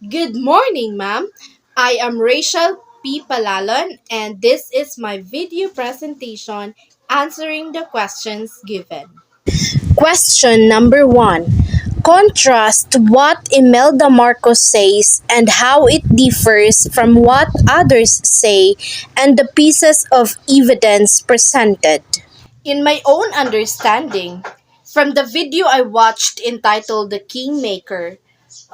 Good morning, ma'am. I am Rachel P. Palalon, and this is my video presentation answering the questions given. Question number 1. Contrast what Imelda Marcos says and how it differs from what others say and the pieces of evidence presented. In my own understanding, from the video I watched entitled The Kingmaker,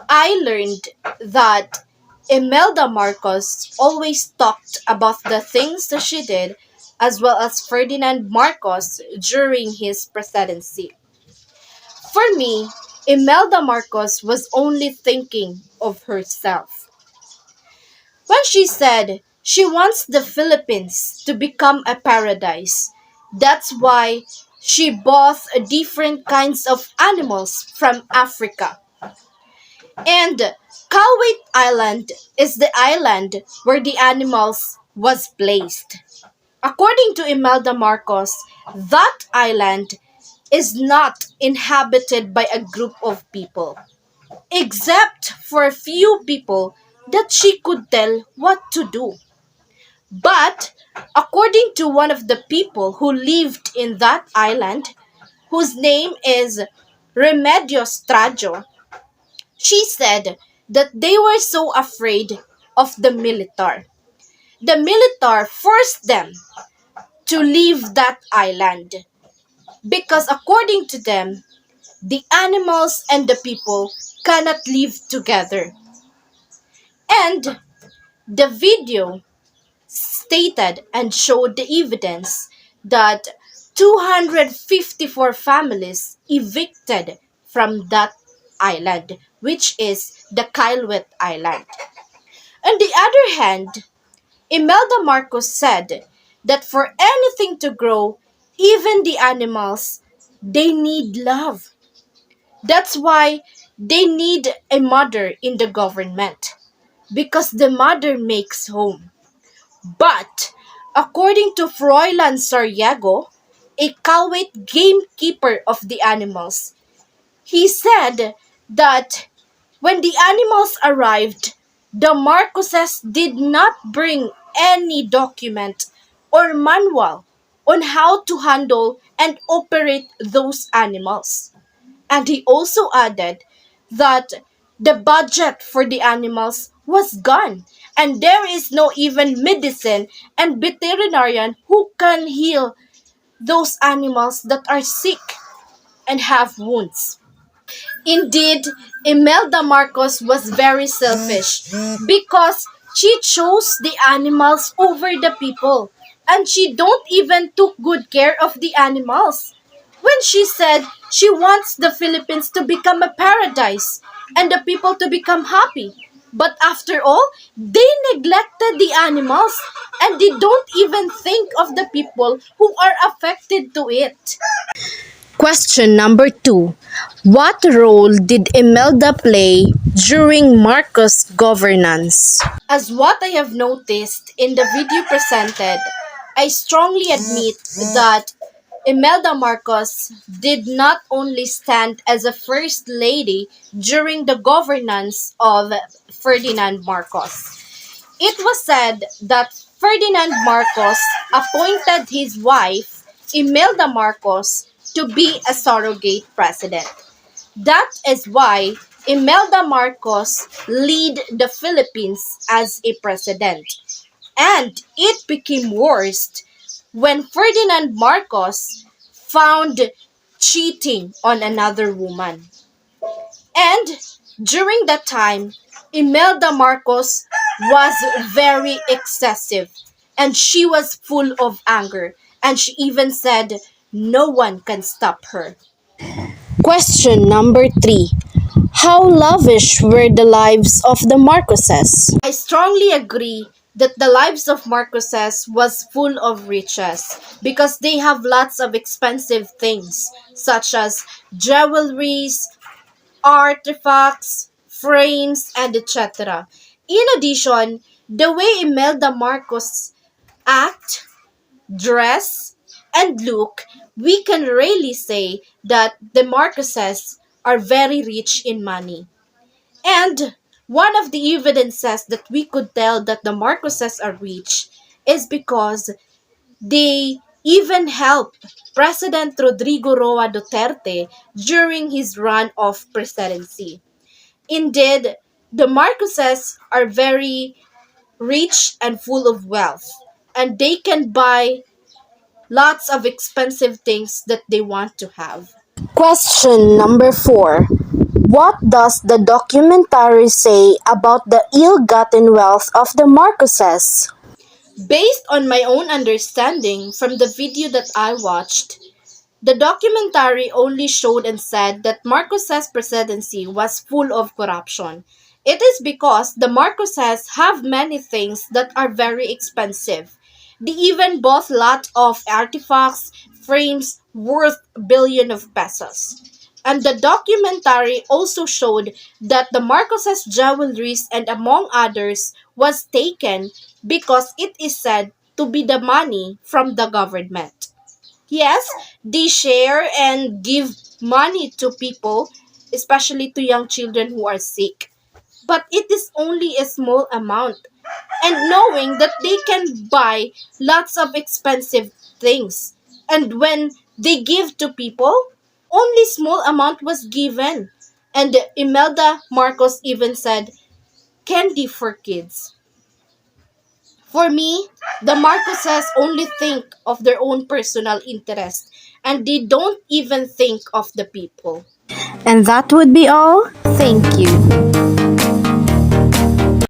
I learned that Imelda Marcos always talked about the things that she did as well as Ferdinand Marcos during his presidency. For me, Imelda Marcos was only thinking of herself. When she said she wants the Philippines to become a paradise, that's why she bought different kinds of animals from Africa. And Calwait Island is the island where the animals was placed. According to Imelda Marcos, that island is not inhabited by a group of people, except for a few people that she could tell what to do. But according to one of the people who lived in that island, whose name is Remedios Trajo, she said that they were so afraid of the militar. The militar forced them to leave that island because, according to them, the animals and the people cannot live together. And the video stated and showed the evidence that 254 families evicted from that island, which is the Kilwet Island. On the other hand, Imelda Marcos said that for anything to grow, even the animals, they need love. That's why they need a mother in the government because the mother makes home. But according to Froilan Sariago, a Calwait gamekeeper of the animals, he said that when the animals arrived, the Marcoses did not bring any document or manual on how to handle and operate those animals. And he also added that the budget for the animals was gone and there is no even medicine and veterinarian who can heal those animals that are sick and have wounds. Indeed, Imelda Marcos was very selfish because she chose the animals over the people and she don't even took good care of the animals. When she said she wants the Philippines to become a paradise and the people to become happy. But after all, they neglected the animals and they don't even think of the people who are affected to it. Question number 2. What role did Imelda play during Marcos' governance? As what I have noticed in the video presented, I strongly admit that Imelda Marcos did not only stand as a first lady during the governance of Ferdinand Marcos. It was said that Ferdinand Marcos appointed his wife, Imelda Marcos, to be a surrogate president. That is why Imelda Marcos lead the Philippines as a president. And it became worse when Ferdinand Marcos found cheating on another woman. And during that time, Imelda Marcos was very excessive and she was full of anger and she even said no one can stop her. Question number 3. How lavish were the lives of the Marcoses? I strongly agree that the lives of Marcoses was full of riches because they have lots of expensive things such as jewelries, artifacts, frames, and etc. In addition, the way Imelda Marcos act, dress, and look, we can really say that the Marcoses are very rich in money. And One of the evidences that we could tell that the Marcoses are rich is because they even helped President Rodrigo Roa Duterte during his run of presidency. Indeed, the Marcoses are very rich and full of wealth, and they can buy lots of expensive things that they want to have. Question number 4. What does the documentary say about the ill-gotten wealth of the Marcoses? Based on my own understanding from the video that I watched, the documentary only showed and said that Marcos's presidency was full of corruption. It is because the Marcoses have many things that are very expensive. They even bought lot of artifacts, frames worth billion of pesos. And the documentary also showed that the Marcoses' jewelries and among others was taken because it is said to be the money from the government. Yes, they share and give money to people, especially to young children who are sick. But it is only a small amount. And knowing that they can buy lots of expensive things. And when they give to people, only small amount was given. And Imelda Marcos even said, candy for kids. For me, the Marcoses only think of their own personal interest and they don't even think of the people. And that would be all. Thank you.